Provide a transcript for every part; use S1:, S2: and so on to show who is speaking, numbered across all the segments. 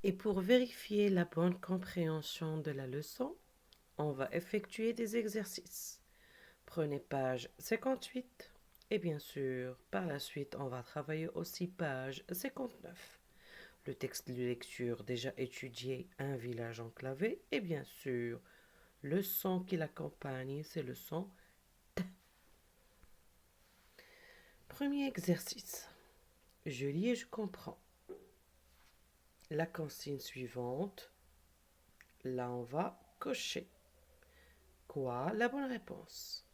S1: Et pour vérifier la bonne compréhension de la leçon, on va effectuer des exercices. Prenez page 58 et bien sûr, par la suite, on va travailler aussi page 59. Le texte de lecture déjà étudié, un village enclavé, et bien sûr, le son qui l'accompagne, c'est le son T. Premier exercice. Je lis et je comprends. La consigne suivante, là on va cocher. Quoi? La bonne réponse.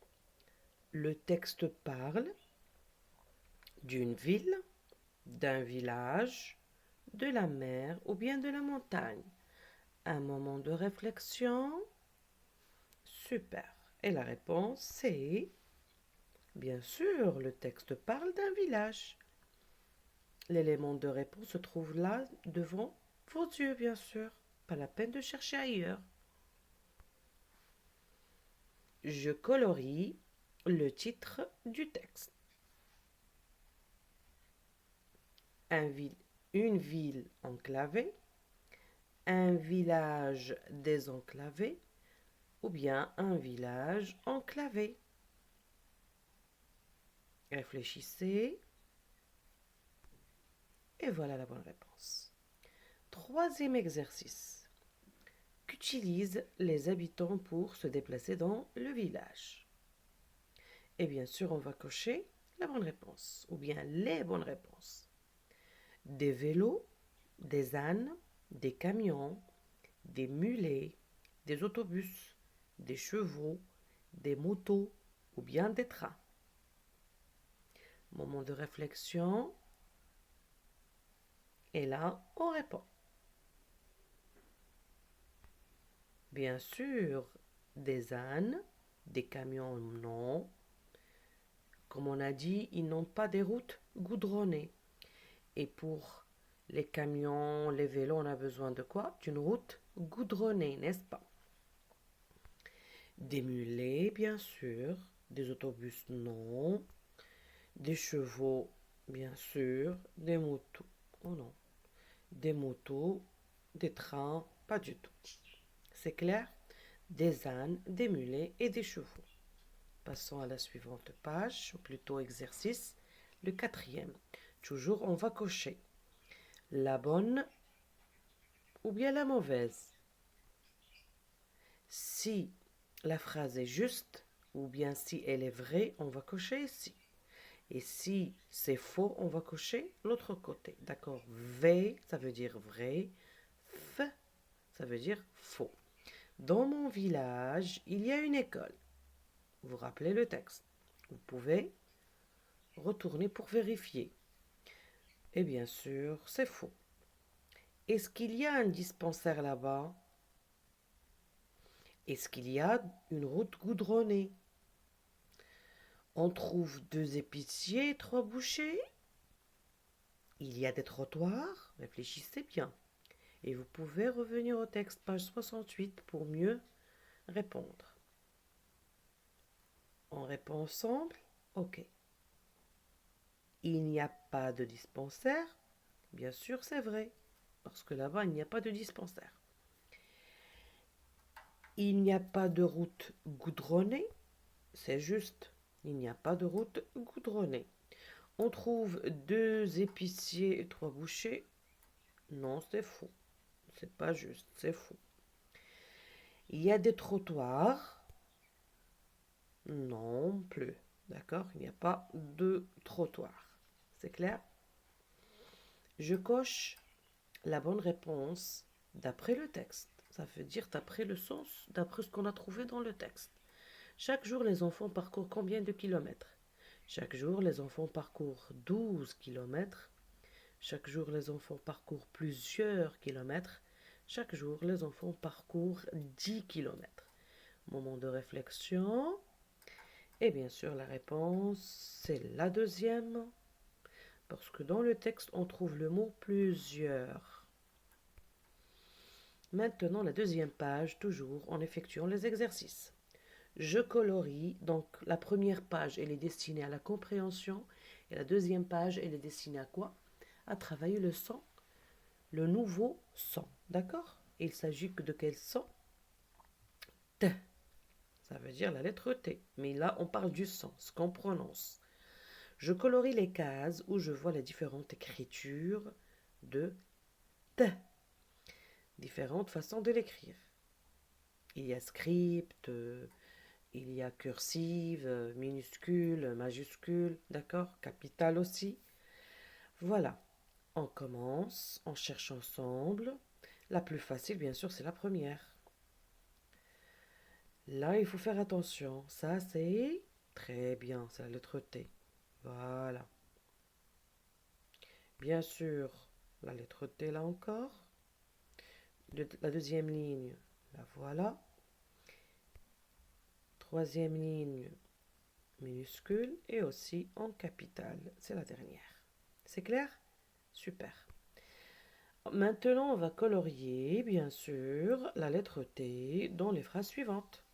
S1: Le texte parle d'une ville, d'un village, de la mer ou bien de la montagne. Un moment de réflexion. Super. Et la réponse, c'est bien sûr, le texte parle d'un village. L'élément de réponse se trouve là devant vos yeux, bien sûr. Pas la peine de chercher ailleurs. Je colorie le titre du texte. Une ville enclavée, un village désenclavé ou bien un village enclavé. Réfléchissez et voilà la bonne réponse. Troisième exercice. Qu'utilisent les habitants pour se déplacer dans le village? Et bien sûr, on va cocher la bonne réponse ou bien les bonnes réponses. Des vélos, des ânes, des camions, des mulets, des autobus, des chevaux, des motos ou bien des trains. Moment de réflexion. Et là, on répond. Bien sûr, des ânes, des camions, non. Comme on a dit, ils n'ont pas des routes goudronnées. Et pour les camions, les vélos, on a besoin de quoi? D'une route goudronnée, n'est-ce pas? Des mulets, bien sûr. Des autobus, non. Des chevaux, bien sûr. Des motos, oh non. Des motos, des trains, pas du tout. C'est clair? Des ânes, des mulets et des chevaux. Passons à la suivante page, ou plutôt exercice, le quatrième. Toujours, on va cocher la bonne ou bien la mauvaise. Si la phrase est juste ou bien si elle est vraie, on va cocher ici. Et si c'est faux, on va cocher l'autre côté. D'accord? V, ça veut dire vrai. F, ça veut dire faux. Dans mon village, il y a une école. Vous rappelez le texte. Vous pouvez retourner pour vérifier. Et bien sûr, c'est faux. Est-ce qu'il y a un dispensaire là-bas? Est-ce qu'il y a une route goudronnée? On trouve 2 épiciers et 3 bouchers? Il y a des trottoirs? Réfléchissez bien. Et vous pouvez revenir au texte, page 68, pour mieux répondre. On répond ensemble? Ok. Il n'y a pas de dispensaire? Bien sûr, c'est vrai, parce que là-bas, il n'y a pas de dispensaire. Il n'y a pas de route goudronnée? C'est juste, il n'y a pas de route goudronnée. On trouve 2 épiciers et 3 bouchers? Non, c'est faux. C'est pas juste, c'est faux. Il y a des trottoirs? Non plus. D'accord? Il n'y a pas de trottoir. C'est clair? Je coche la bonne réponse d'après le texte. Ça veut dire d'après le sens, d'après ce qu'on a trouvé dans le texte. Chaque jour, les enfants parcourent combien de kilomètres? Chaque jour, les enfants parcourent 12 kilomètres. Chaque jour, les enfants parcourent plusieurs kilomètres. Chaque jour, les enfants parcourent 10 kilomètres. Moment de réflexion. Et bien sûr, la réponse, c'est la deuxième. Parce que dans le texte, on trouve le mot plusieurs. Maintenant, la deuxième page, toujours en effectuant les exercices. Je colorie, donc la première page, elle est destinée à la compréhension, et la deuxième page, elle est destinée à quoi? À travailler le son le nouveau son, d'accord? Il s'agit que de quel son? T. Ça veut dire la lettre T. Mais là, on parle du son, ce qu'on prononce. Je colorie les cases où je vois les différentes écritures de T. Différentes façons de l'écrire. Il y a script, il y a cursive, minuscule, majuscule, d'accord? Capitale aussi. Voilà. On commence, on cherche ensemble. La plus facile, bien sûr, c'est la première. Là, il faut faire attention. Ça, c'est très bien, c'est la lettre T. Voilà. Bien sûr, la lettre T là encore. La deuxième ligne, la voilà. Troisième ligne, minuscule et aussi en capitale. C'est la dernière. C'est clair? Super. Maintenant, on va colorier, bien sûr, la lettre T dans les phrases suivantes.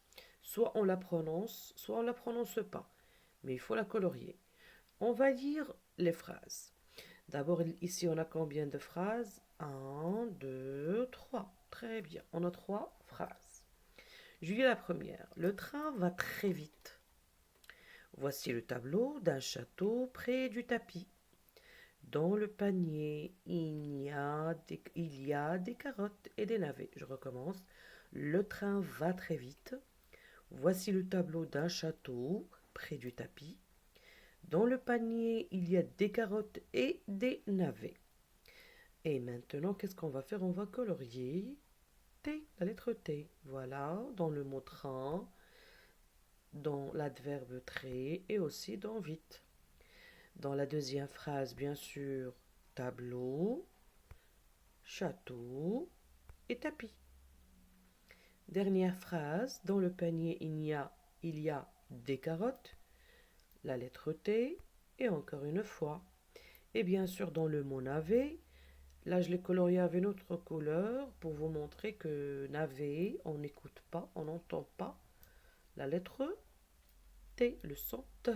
S1: Soit on la prononce, soit on ne la prononce pas. Mais il faut la colorier. On va lire les phrases. D'abord, ici, on a combien de phrases? Un, 2, 3. Très bien. On a 3 phrases. Je lis la première. Le train va très vite. Voici le tableau d'un château près du tapis. Dans le panier, il y a des carottes et des navets. Je recommence. Le train va très vite. Voici le tableau d'un château près du tapis. Dans le panier, il y a des carottes et des navets. Et maintenant, qu'est-ce qu'on va faire? On va colorier T, la lettre T. Voilà, dans le mot train, dans l'adverbe très et aussi dans vite. Dans la deuxième phrase, bien sûr, tableau, château et tapis. Dernière phrase, dans le panier, il y a des carottes, la lettre T et encore une fois. Et bien sûr, dans le mot navet, là je l'ai colorié avec une autre couleur pour vous montrer que navet, on n'écoute pas, on n'entend pas la lettre T, le son T.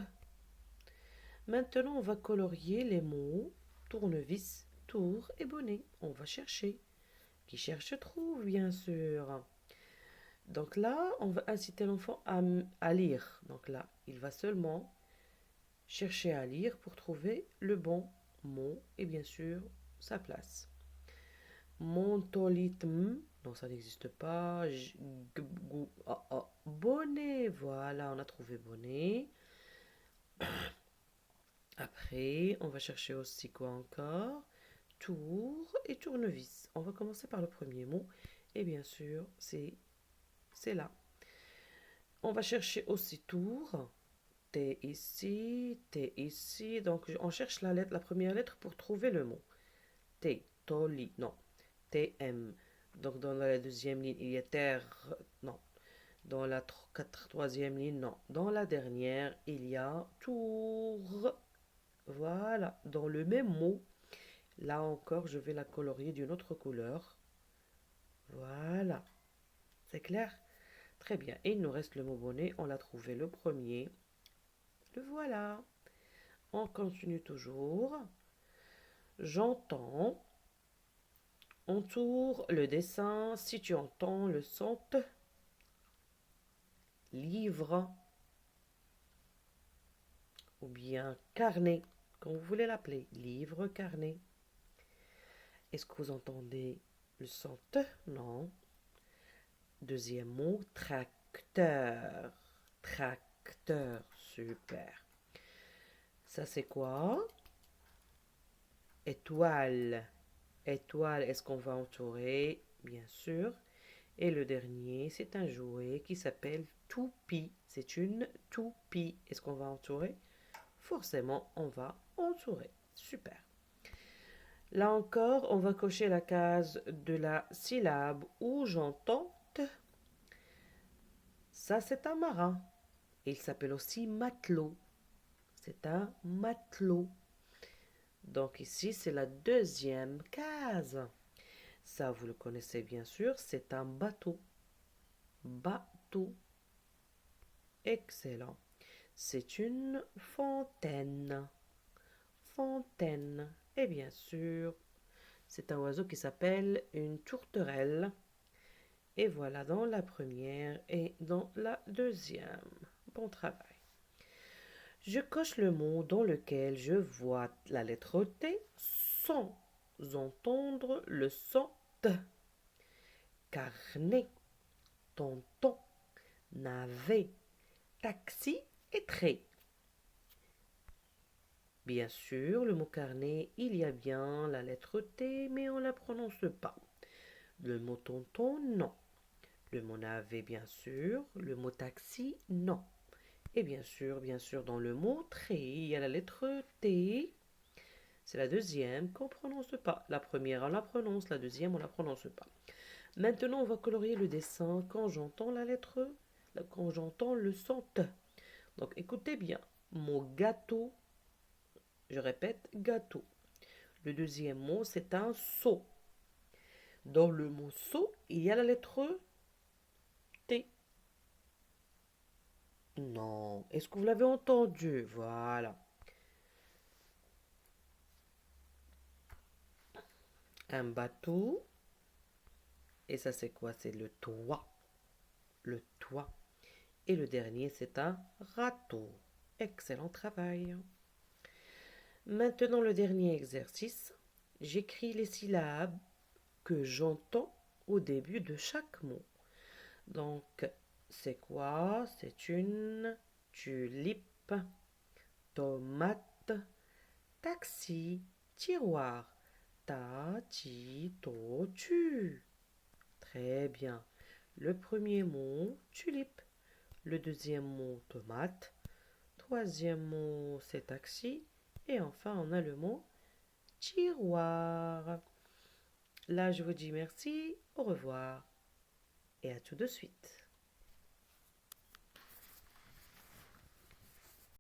S1: Maintenant, on va colorier les mots tournevis, tour et bonnet. On va chercher. Qui cherche trouve, bien sûr. Donc là, on va inciter l'enfant à lire. Donc là, il va seulement chercher à lire pour trouver le bon mot et bien sûr sa place. Montolithme, non, ça n'existe pas. Bonnet, voilà, on a trouvé bonnet. Après, on va chercher aussi quoi encore? Tour et tournevis. On va commencer par le premier mot. Et bien sûr, c'est là. On va chercher aussi tour. T ici, T ici. Donc, on cherche la première lettre pour trouver le mot. T, toli, non. TM. Donc, dans la deuxième ligne, il y a terre, non. Dans la troisième ligne, non. Dans la dernière, il y a tour. Voilà. Dans le même mot, là encore, je vais la colorier d'une autre couleur. Voilà. C'est clair? Très bien. Et il nous reste le mot bonnet. On l'a trouvé le premier. Le voilà. On continue toujours. J'entends. Entoure le dessin. Si tu entends le son T. Livre. Ou bien carnet. Comme vous voulez l'appeler. Livre, carnet. Est-ce que vous entendez le son T? Non. Deuxième mot, tracteur. Tracteur, super. Ça c'est quoi? Étoile. Étoile, est-ce qu'on va entourer? Bien sûr. Et le dernier, c'est un jouet qui s'appelle toupie. C'est une toupie. Est-ce qu'on va entourer? Forcément, on va entourer. Super. Là encore, on va cocher la case de la syllabe où j'entends T. Ça, c'est un marin. Il s'appelle aussi matelot. C'est un matelot. Donc ici, c'est la deuxième case. Ça, vous le connaissez bien sûr, c'est un bateau. Bateau. Excellent. C'est une fontaine. Fontaine. Et bien sûr, C'est un oiseau qui s'appelle une tourterelle. Et voilà dans la première et dans la deuxième. Bon travail. Je coche le mot dans lequel je vois la lettre T sans entendre le son T. Carnet, tonton, navet, taxi et trait. Bien sûr, le mot carnet, il y a bien la lettre T, mais on ne la prononce pas. Le mot tonton, non. Le mot navet, bien sûr. Le mot taxi, non. Et bien sûr, dans le mot trait, il y a la lettre T. C'est la deuxième qu'on ne prononce pas. La première, on la prononce, la deuxième, on ne la prononce pas. Maintenant, on va colorier le dessin quand j'entends la lettre, quand j'entends le son T. Donc, écoutez bien. Mot gâteau, je répète, gâteau. Le deuxième mot, c'est un seau. Dans le mot seau, il y a la lettre T. Non. Est-ce que vous l'avez entendu? Voilà. Un bateau. Et ça, c'est quoi? C'est le toit. Le toit. Et le dernier, c'est un râteau. Excellent travail. Maintenant, le dernier exercice. J'écris les syllabes que j'entends au début de chaque mot. Donc, c'est quoi? C'est une tulipe, tomate, taxi, tiroir. Ta, ti, to, tu. Très bien. Le premier mot, tulipe. Le deuxième mot, tomate. Troisième mot, c'est taxi. Et enfin, on a le mot tiroir. Là, je vous dis merci, au revoir et à tout de suite.